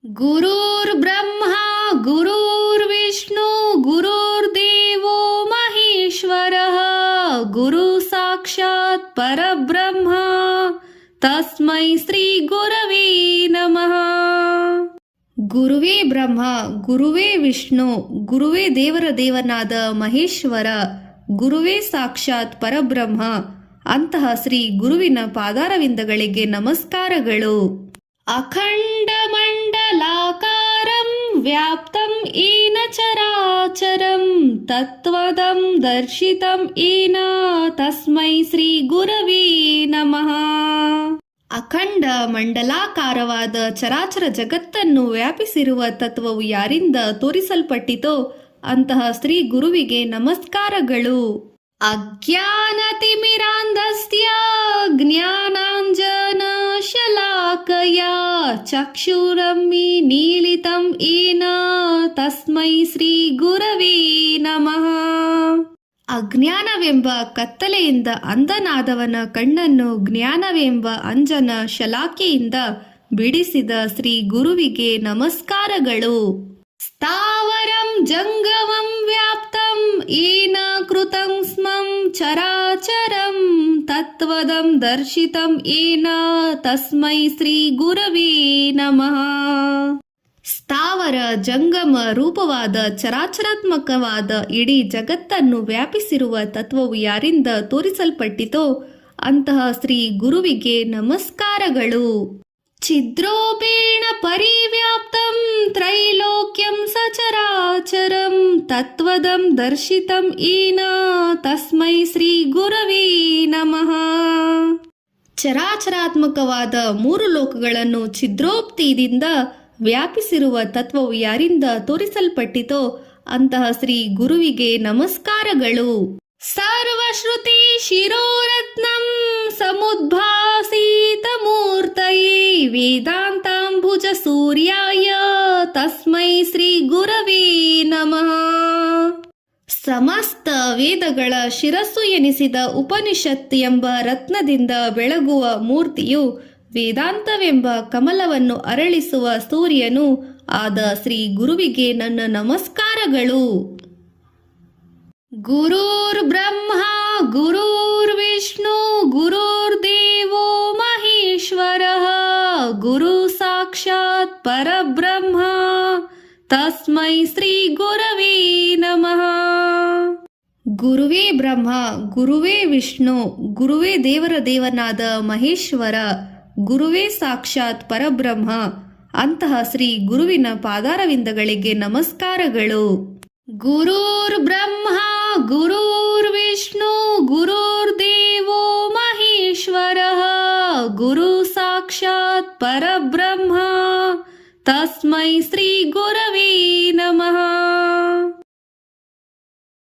गुरुर्ब्रह्मा गुरुर्विष्णु गुरुर्देवो महेश्वरः गुरु साक्षात् परब्रह्म तस्मै ಶ್ರೀ ಗುರವೇ ನಮಃ. ಗುರುವೇ ಬ್ರಹ್ಮ, ಗುರುವೇ ವಿಷ್ಣು, ಗುರುವೇ ದೇವರ ದೇವನಾದ ಮಹೇಶ್ವರ, ಗುರುವೇ ಸಾಕ್ಷಾತ್ ಪರಬ್ರಹ್ಮ ಅಂತಹ ಶ್ರೀ ಗುರುವಿನ ಪಾದಾರವಿಂದಗಳಿಗೆ ನಮಸ್ಕಾರಗಳು. ಅಖಂಡ ಮಂಡಲಾಕಾರಂ ವ್ಯಾಪ್ತಂ ಏನ ಚರಾಚರಂ ತತ್ವದಂ ದರ್ಶಿತಂ ಏನ ತಸ್ಮೈ ಶ್ರೀ ಗುರವೇ ನಮಃ. ಅಖಂಡ ಮಂಡಲಾಕಾರವಾದ ಚರಾಚರ ಜಗತ್ತನ್ನು ವ್ಯಾಪಿಸಿರುವ ತತ್ವವು ಯಾರಿಂದ ತೋರಿಸಲ್ಪಟ್ಟಿತೋ ಅಂತಹ ಶ್ರೀ ಗುರುವಿಗೆ ನಮಸ್ಕಾರಗಳು. ಅಜ್ಞಾನತಿಮಿರಾಂಧಸ್ಯ ಜ್ಞಾನಾಂಜನ ಶಲಾಕಯ ಚಕ್ಷುರಮ್ಮೀಲಿತಂ ಏನ ತಸ್ಮೈ ಶ್ರೀ ಗುರವೇ ನಮಃ. ಅಜ್ಞಾನವೆಂಬ ಕತ್ತಲೆಯಿಂದ ಅಂಧನಾದವನ ಕಣ್ಣನ್ನು ಜ್ಞಾನವೆಂಬ ಅಂಜನ ಶಲಾಕೆಯಿಂದ ಬಿಡಿಸಿದ ಶ್ರೀ ಗುರುವಿಗೆ ನಮಸ್ಕಾರಗಳು. ಸ್ಥಾವರಂ ಜಂಗಮಂ ವ್ಯಾಪ್ತಂ ಏನ ಕೃತಂ ಸ್ಮಂ ಚರಾಚರಂ ತತ್ವದಂ ದರ್ಶಿತಂ ಏನ ತಸ್ಮೈ ಶ್ರೀ ಗುರವೇ ನಮಃ. ಸ್ಥಾವರ ಜಂಗಮ ರೂಪವಾದ ಚರಾಚರಾತ್ಮಕವಾದ ಇಡೀ ಜಗತ್ತನ್ನು ವ್ಯಾಪಿಸಿರುವ ತತ್ವವು ಯಾರಿಂದ ತೋರಿಸಲ್ಪಟ್ಟಿತೋ ಅಂತಹ ಶ್ರೀ ಗುರುವಿಗೆ ನಮಸ್ಕಾರಗಳು. ಛಿದ್ರೋಪೇಣ ಪರಿವ್ಯಾಪ್ತಂ ತ್ರೈಲೋಕ್ಯಂ ಸಚರಾಚರಂ ತತ್ವದಂ ದರ್ಶಿತಂ ಏನ ತಸ್ಮೈ ಶ್ರೀ ಗುರವೇ ನಮಃ. ಚರಾಚರಾತ್ಮಕವಾದ ಮೂರು ಲೋಕಗಳನ್ನು ಛಿದ್ರೋಕ್ತಿಯಿಂದ ವ್ಯಾಪಿಸಿರುವ ತತ್ವವು ಯಾರಿಂದ ತೋರಿಸಲ್ಪಟ್ಟಿತೋ ಅಂತಹ ಶ್ರೀ ಗುರುವಿಗೆ ನಮಸ್ಕಾರಗಳು. ಸರ್ವಶ್ರುತಿ ಶಿರೋರತ್ನಂ ಸಮುದ್ಭಾಸಿತ ಮೂರ್ತಯೇ ವೇದಾಂತಾಂಬುಜ ಸೂರ್ಯಾಯ ತಸ್ಮೈ ಶ್ರೀ ಗುರವೇ ನಮಃ. ಸಮಸ್ತ ವೇದಗಳ ಶಿರಸ್ಸು ಎನಿಸಿದ ಉಪನಿಷತ್ ಎಂಬ ರತ್ನದಿಂದ ಬೆಳಗುವ ಮೂರ್ತಿಯು ವೇದಾಂತವೆಂಬ ಕಮಲವನ್ನು ಅರಳಿಸುವ ಸೂರ್ಯನು ಆದ ಶ್ರೀ ಗುರುವಿಗೆ ನನ್ನ ನಮಸ್ಕಾರಗಳು. ಗುರುರ್ ಬ್ರಹ್ಮ ಗುರುರ್ವಿಷ್ಣು ಗುರುರ್ದೇವೋ ಮಹೇಶ್ವರಃ ಗುರು ಸಾಕ್ಷಾತ್ ಪರಬ್ರಹ್ಮ ತಸ್ಮೈ ಶ್ರೀ ಗುರವೇ ನಮಃ. ಗುರುವೇ ಬ್ರಹ್ಮ, ಗುರುವೇ ವಿಷ್ಣು, ಗುರುವೇ ದೇವರ ದೇವನಾದ ಮಹೇಶ್ವರ, ಗುರುವೇ ಸಾಕ್ಷಾತ್ ಪರಬ್ರಹ್ಮ ಅಂತಹ ಶ್ರೀ ಗುರುವಿನ ಪಾದಾರವಿಂದಗಳಿಗೆ ನಮಸ್ಕಾರಗಳು. ಗುರುರ್ ಬ್ರಹ್ಮ ಗುರುರ್ವಿಷ್ಣು ಗುರುರ್ದೇವೋ ಮಹೇಶ್ವರಃ ಗುರು ಸಾಕ್ಷಾತ್ ಪರಬ್ರಹ್ಮ ತಸ್ಮೈ ಶ್ರೀ ಗುರವೇ ನಮಃ.